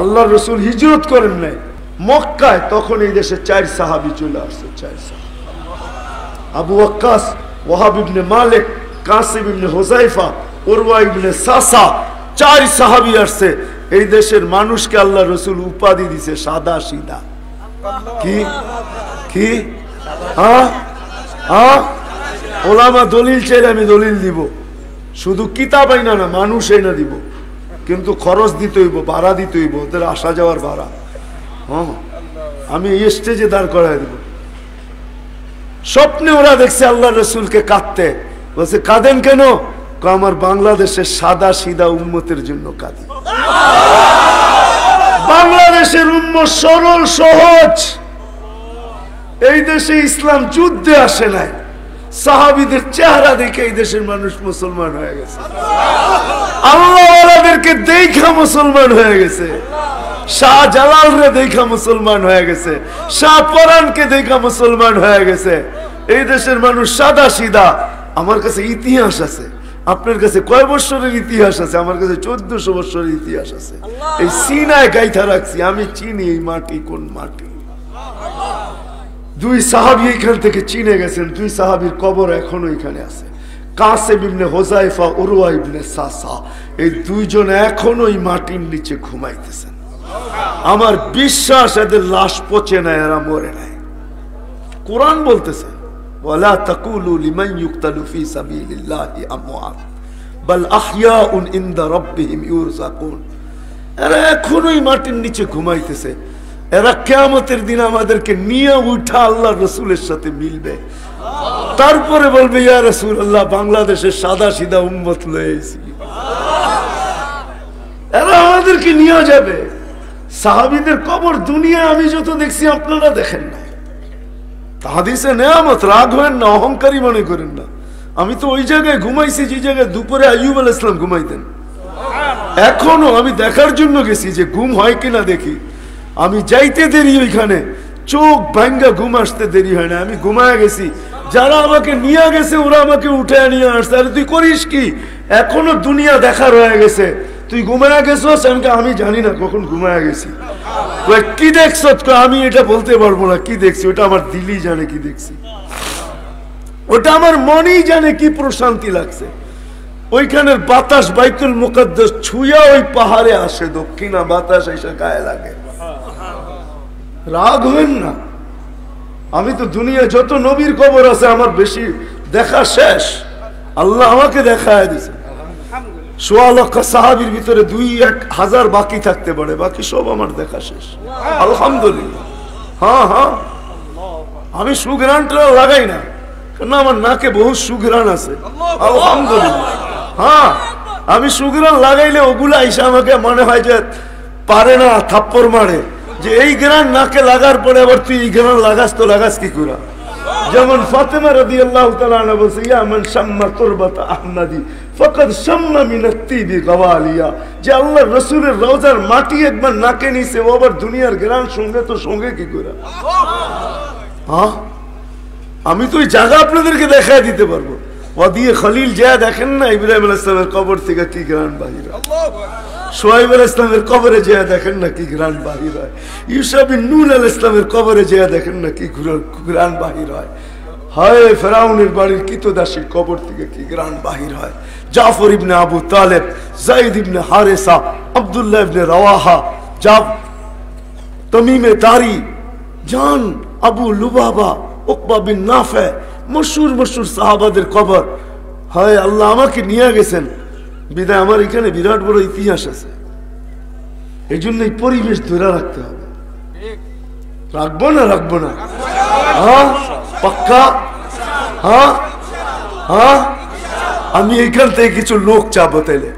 আল্লাহ রসুল হিজরত করেন নাই মক্কায়, তখন এই দেশে 4 সাহাবী চলে আসছে। 4 সাহাবী, আবু ওয়াক্কাস, ওয়াহাব ইবনে মালিক, কাসিম ইবনে হুযায়ফা, উরওয়া ইবনে সাসা, 4 সাহাবী আসছে। এই দেশের মানুষকে আল্লাহ রসুল উপাধি দিছে সাদা সিধা। কি কি ওলামা দলিল চাইলে আমি দলিল দিব, শুধু কিতাব আইনা না, মানুষ আইনা দিব, কিন্তু খরচ দিতে হইব, ভাড়া দিতে হইব, ওদের আসা যাওয়ার ভাড়া। আমি এই স্টেজে দাঁড় করাই দেব। স্বপ্নে ওরা দেখছে আল্লাহ রসুলকে কাঁদতে, বলছে কাঁদেন কেন? আমার বাংলাদেশের সাদা সিধা উম্মতের জন্য কাঁদি। বাংলাদেশের উম্মত সরল সহজ। এই দেশে ইসলাম যুদ্ধে আসে নাই, সাহাবীদের চেহারা দেখে এই দেশের মানুষ মুসলমান হয়ে গেছে, আল্লাহওয়ালাদেরকে দেখা মুসলমান হয়ে গেছে, শাহজালাল রে দেখা মুসলমান হয়ে গেছে, শাহপরানকে দেখা মুসলমান হয়ে গেছে। এই দেশের মানুষ সাদা সিধা। আমার কাছে ইতিহাস আছে, আপনার কাছে কয় বছরের ইতিহাস আছে? আমার কাছে 1400 বছরের ইতিহাস আছে। এই সিনায় গাইথা রাখছি, আমি চিনি এই মাটি কোন মাটি। 2 সাহাবী এখান থেকে চিনে গেছেন, 2 সাহাবীর কবর এখনো এখানে আছে। কাসিম ইবনে হুযায়ফা, উরওয়া ইবনে সাসা, এই 2 জন এখনো এই মাটির নিচে ঘুমাইতেছেন। আমার বিশ্বাস এদের লাশ পচে নাই, এরা মরে নাই। কোরআন বলতেছে ওয়ালা তাকুলু লিমান ইউকতালু ফি সাবিলিল্লাহি আমওয়াত বাল আহইয়াউন ইনদা রাব্বিহিম ইউরযাকুন। এরা এখনোই মাটির নিচে ঘুমাইতেছে। এরা কিয়ামতের দিন আমাদেরকে নিয়ে উঠা আল্লাহর রাসূলের সাথে মিলবে, তারপরে বলবে ইয়া রাসূলুল্লাহ বাংলাদেশের সাদা সিধা উম্মত লয়েছি। এরা আমাদেরকে নিয়ে যাবে। সাহাবীদের কবর দুনিয়া আমি যত দেখছি আপনারা দেখেন না। হাদিসে নেয়ামত, রাগ হবেন না, অহংকারী মনে করেন না। আমি তো ওই জায়গায় ঘুমাইছি যে জায়গায় দুপুরে আইয়ুব আলাইহিস সালাম ঘুমাইতেন। এখনো আমি দেখার জন্য গেছি যে ঘুম হয় কিনা দেখি। আমি যাইতে দেরি, ওইখানে চোখ ভাঙ্গা ঘুম আসতে দেরি হয় না, আমি ঘুমায় গেছি। যারা আমাকে নিয়ে গেছে ওরা আমাকে উঠে নিয়ে আসছে। আরে তুই করিস কি? এখনো দুনিয়া দেখার হয়ে গেছে, তুই ঘুমায় গেছিস? আমি জানি না কখন ঘুমায় গেছি। কি দেখছ? আমি এটা বলতে পারবো না কি দেখছি, ওটা আমার দিলই জানে কি দেখছি, ওটা আমার মনেই জানে কি প্রশান্তি লাগছে। ওইখানের বাতাস বাইতুল মুকাদ্দাস ছুঁয়া ওই পাহাড়ে আসে, দক্ষিণা বাতাস এসে গায়ে লাগে। রাগ হবেন না। আমি তো দুনিয়া যত নবীর কবর আছে আমার বেশি দেখা শেষ, আল্লাহ আমাকে দেখায় দিছে। 1.5 লক্ষ সাহাবীর ভিতরে 2-1000 বাকি থাকতে পারে, বাকি সব আমার দেখা শেষ আলহামদুলিল্লাহ। হ্যাঁ, আমি সুঘ্রাণটা লাগাই না, কারণ আমার নাকে বহু সুঘ্রাণ আছে আলহামদুলিল্লাহ। হ্যাঁ, আমি সুঘ্রাণ লাগাইলে ওগুলা এসে আমাকে মনে হয় যে পারে না, থাপ্পড় মারে যে এই গ্রান নাকে লাগার পরে আবার তুই এই গ্রান লাগাস, তো লাগাস কি করে? যেমন ফাতেমা রাদিয়াল্লাহু তাআলা আনহা বলছে ইয়া মান শাম্মা তুরবাত আহমদি ফাকাদ শাম্মা মিন আত-তিবি গাওয়ালিয়া, যে আল্লাহর রাসূলের রওজার মাটি একবার নাকে নিছে, ও আবার দুনিয়ার গ্রান সঙ্গে তো সঙ্গে কি করে? হ্যাঁ, আমি তো ওই জায়গা আপনাদেরকে দেখায় দিতে পারবো। ওয়াদিয়ে খলিল যা দেখেন না, ইব্রাহিম আলাইহিস সালামের কবর থেকে কি গ্রান বাহির হয়। সোহাইব আলাইহিস সালামের কবরে যা দেখেন না কি গ্রান বাহির হয়। ইউসা বিন নূন আলাইহিস সালামের কবরে যা দেখেন না কি গ্রান বাহির হয়। হায় ফেরাউনের বাড়ির কিতদাসীর কবর থেকে কি গ্রান বাহির হয়। জাফর ইবনে আবু তালেব, যায়েদ ইবনে হারেসা, আব্দুল্লাহ ইবনে রাওয়াহা, তামিমে দারি, জান আবু লুবাবা, উকবা বিন নাফে, মশহুর সাহাবাদের কবর। হায় আল্লাহ আমাকে নিয়ে গেছেন বিদায় আমার এখানে বিরাট বড় ইতিহাস আছে। এই জন্য এই পরিবেশ ধরে রাখতে হবে। রাখবো না? হ্যাঁ, পাক্কা। হ্যাঁ, আমি এখান থেকে কিছু লোক চাবো তাইলে।